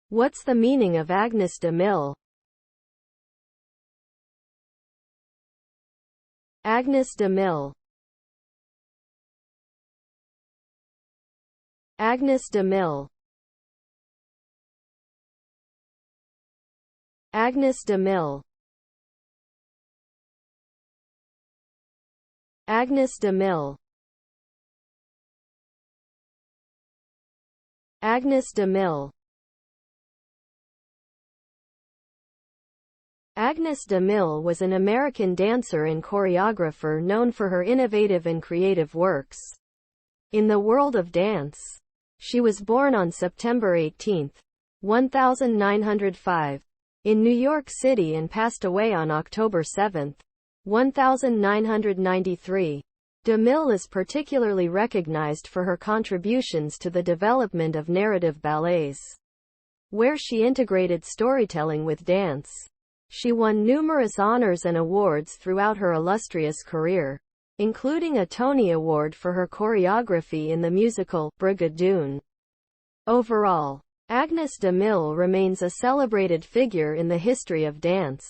What's the meaning of Agnes De Mille? Agnes De Mille. Agnes De Mille. Agnes De Mille. Agnes De Mille. Agnes De Mille. Agnes De Mille was an American dancer and choreographer known for her innovative and creative works in the world of dance. She was born on September 18, 1905, in New York City and passed away on October 7, 1993. De Mille is particularly recognized for her contributions to the development of narrative ballets, where she integrated storytelling with dance. She won numerous honors and awards throughout her illustrious career, including a Tony Award for her choreography in the musical Brigadoon. Overall, Agnes De Mille remains a celebrated figure in the history of dance.